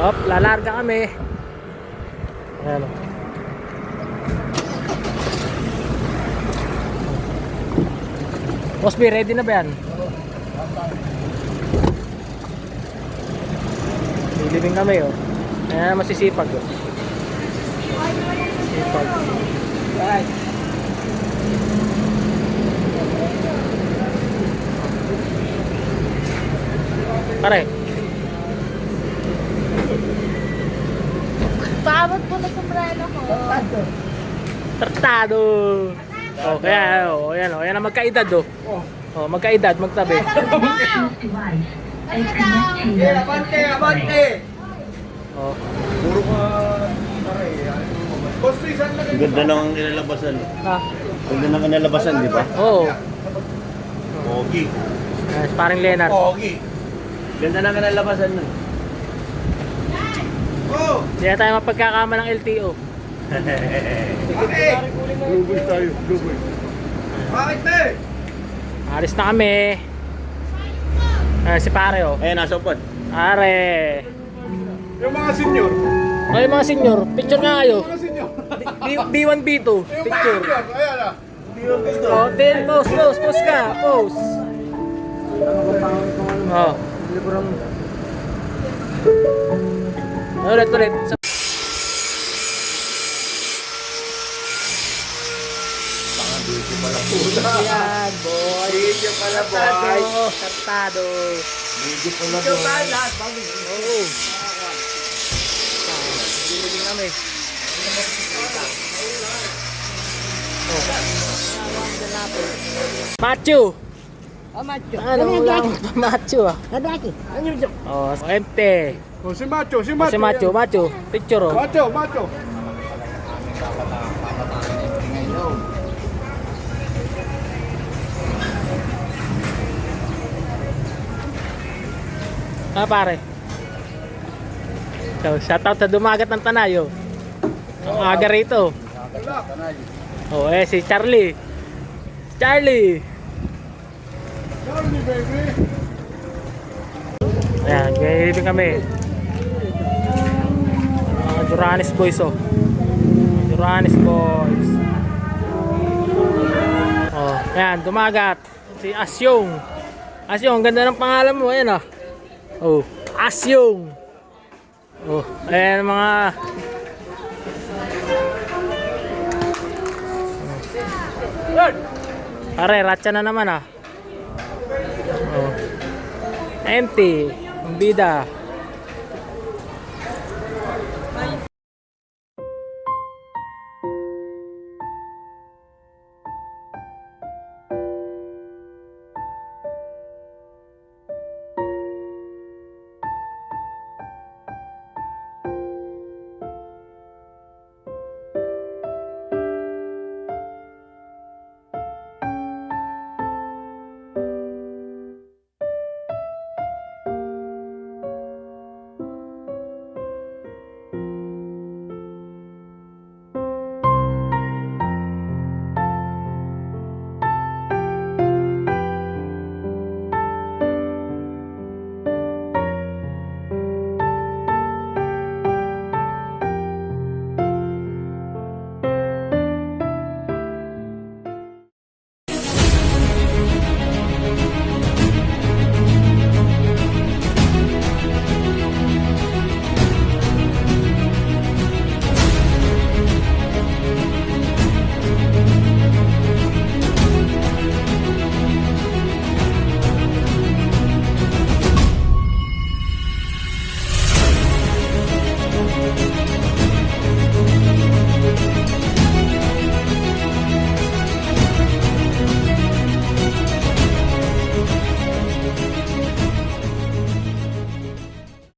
Hop, lalarga kami. Ayan. Boss B, ready na ba yan? Lilibing kami oh. Ayan, masisipag oh. Sipag. Pare. Paabot po na sombrero ko. Tratado. Oh, kaya oh, ayan oh, ayan ang magkaedad oh. Oh, magkaedad, magtabi. Abante, abante. Oh. Puro ka pare. Ang ganda ng inalabasan. Ah. Ang ganda ng inalabasan, di ba? Oh. Pogi. Parang Leonard. Pogi. Ganda ng inalabasan nun. Oh! Hindi na tayo mapagkakama ng LTO. Bakit? Double tayo, double. Bakit be? Alis na kami. Si pare oh. Ayan, nasa upad. Pare. Yung mga senior. Oh, yung mga senior, picture nga kayo. Mga senior. B1, B2, Yung mga picture. senior. Ayan ah. Oh, then post ka, post. Oh. Ulit. Yan, boy. Video pala boy. Kartado. Medyo pala Video doon. pala. Oo. Bilibing kami. Machu. Oh, macho. Ano lang Machu ah. Kadaki. Ano yun? Oh, empty. Oh, si Macho, si Si Macho. Machu. Picture oh. Macho, Macho. Ah, pare. So, shoutout sa dumagat ng Tanayo. Ang aga rito. Oh, si Charlie. Charlie, baby. ayan, ganyan kami. Mga Duranis boys oh. Duranis boys. Oh, ayan, dumagat. Si Asyong. Asyong, ganda ng pangalan mo, ayan oh. Oh, Asyong. Oh, ayan mga pare, ratcha na naman ah. Oh. Empty. Ang bida.